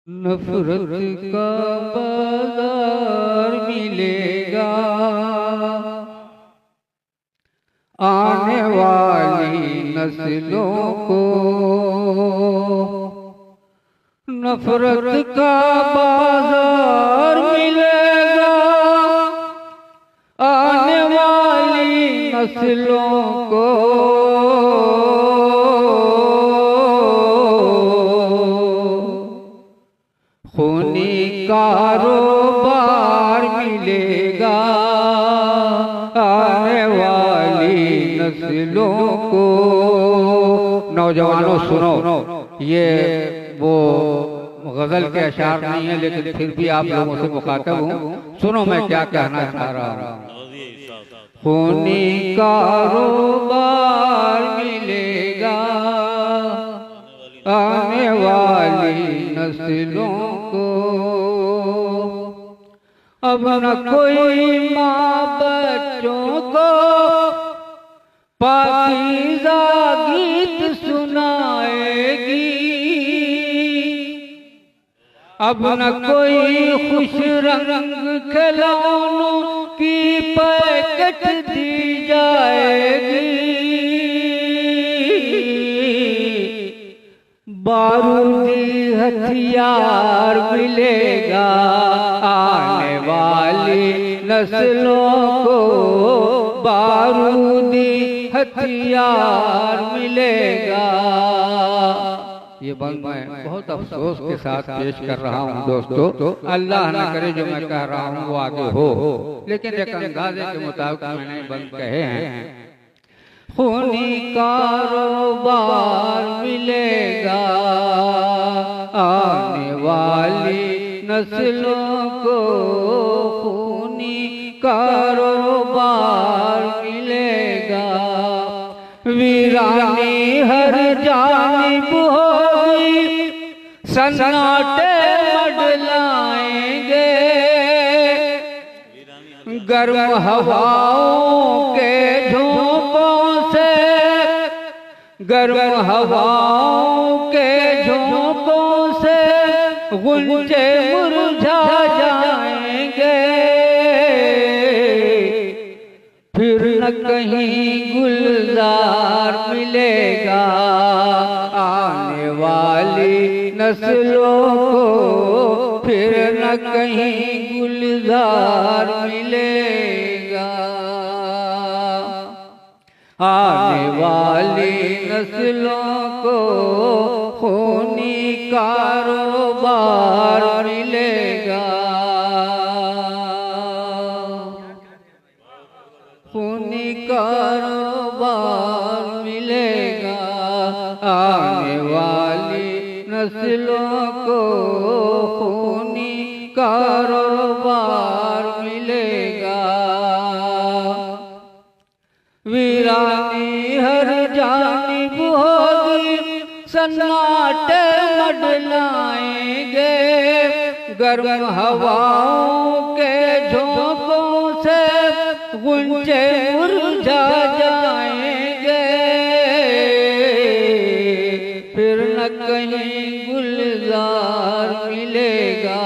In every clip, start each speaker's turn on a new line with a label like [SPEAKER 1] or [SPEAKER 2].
[SPEAKER 1] नफरत का बाजार मिलेगा आने वाली नस्लों को। नफरत का बाजार मिलेगा आने वाली नस्लों को। खूनी कारोबार मिलेगा आने वाली नस्लों को। नौजवानों सुनो, ये वो गजल के अशार नहीं है, लेकिन फिर भी आप लोगों से मुखातब हूँ। सुनो मैं क्या कहना चाह रहा हूँ। खूनी कारोबार मिलेगा आने वाली नस्लों को। अब न कोई माँ बच्चों को पाकीज़ा गीत सुनाएगी। अब न कोई खुश रंग खिलौनों की पैकेट दी जाएगी। बारूदी हथियार मिलेगा आने वाली नस्लों को। बारूदी हथियार मिलेगा। ये बंद मैं बहुत अफसोस के साथ पेश कर रहा हूँ दोस्तों। अल्लाह न करे जो मैं कह रहा हूँ वो आगे हो, लेकिन एक अंदाजे के मुताबिक मैंने बंद कहे हैं। खूनी कारोबार मिलेगा आने वाली नस्लों को। खूनी कारोबार मिलेगा। वीरानी हर जानिब होगी, सन्नाटे मंडलाएंगे। गर्म हवाओं के झोंकों से, गर्म हवाओं के झोंकों से गुंजे मुरझा जाएंगे। फिर न कहीं गुलजार मिलेगा आने वाली नस्लों को। फिर न कहीं गुलजार मिलेगा आने वाली नस्लों को। खूनी कारोबार मिलेगा। खूनी कारोबार मिलेगा आने वाली नस्लों को। खूनी कारोबार मिलेगा। वीरानी हर जानिब होगी, सन्नाटे मंडलाएंगे। गर्म हवाओं के झोंकों से गुंजे मुरझा जाएंगे। फिर न कहीं गुलजार मिलेगा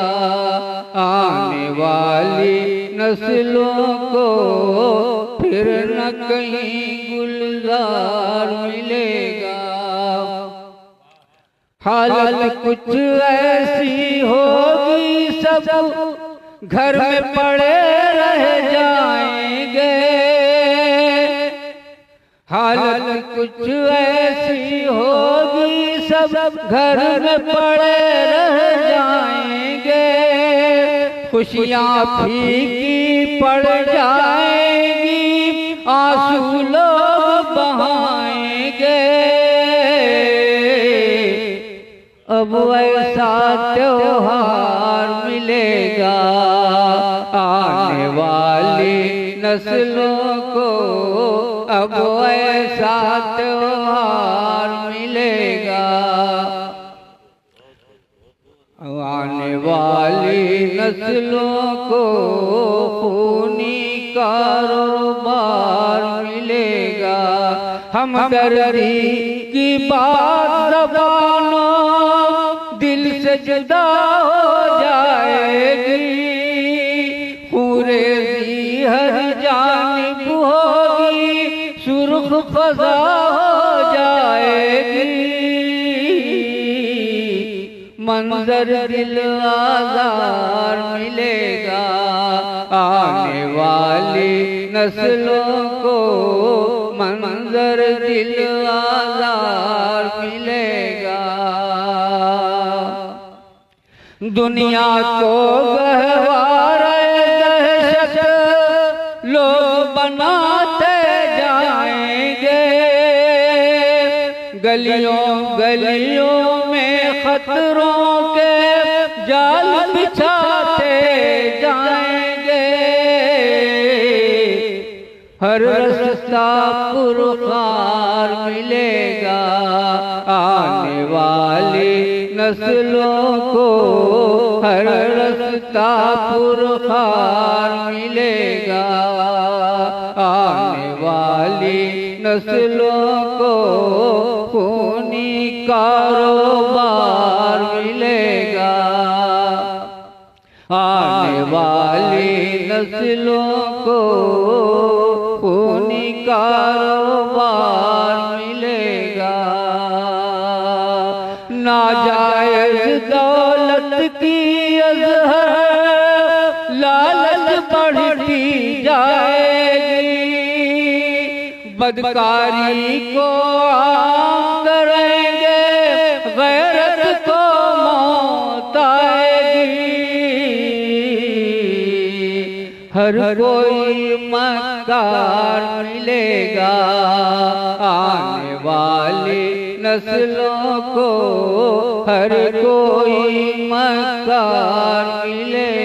[SPEAKER 1] आने वाली नस्लों को। फिर न कहीं गुलजार मिलेगा। हालत कुछ ऐसी होगी, सब घर में पड़े रह जाएंगे। हालत कुछ ऐसी होगी, सब घर में पड़े रह जाएंगे। खुशियाँ फीकी पड़ जाएंगी, आंसू लोग बहाएंगे। अब ऐसा त्योहार मिलेगा आने वाली नस्लों को। अब ऐसा त्योहार मिलेगा आने वाली नस्लों को। खूनी कारोबार मिलेगा। हमदर्दी की बात ज़बानों दिल से से जुदा हो जाएगी, हुरेज़ी हर जानिब होगी, सुर्ख फ़ज़ा हो जाएगी। मंजर दिल आज़ार मिलेगा, आने वाली नस्लों को मंजर दिल आज़ार मिलेगा। दुनिया को गहवारे दहशत लोग बनाते जाएंगे, गलियों गलियों में खतरों के जाल बिछाते जाएंगे। हर रास्ता पुरखार मिलेगा, आने वाली नस्लों को हर रास्ता पुरखार मिलेगा, आने वाली नस्लों को खूनी कारोबार मिलेगा, आने वाली नस्लों को खूनी कारोबार मिलेगा। नाजायज दौलत की अज़हर लालच बढ़ती जाएगी, बदकारी को आम करेंगे, गैरत को मौत आएगी। हर कोई मक्कार मिलेगा, आने वाली नस्लों को हर कोई मक्कार मिलेगा।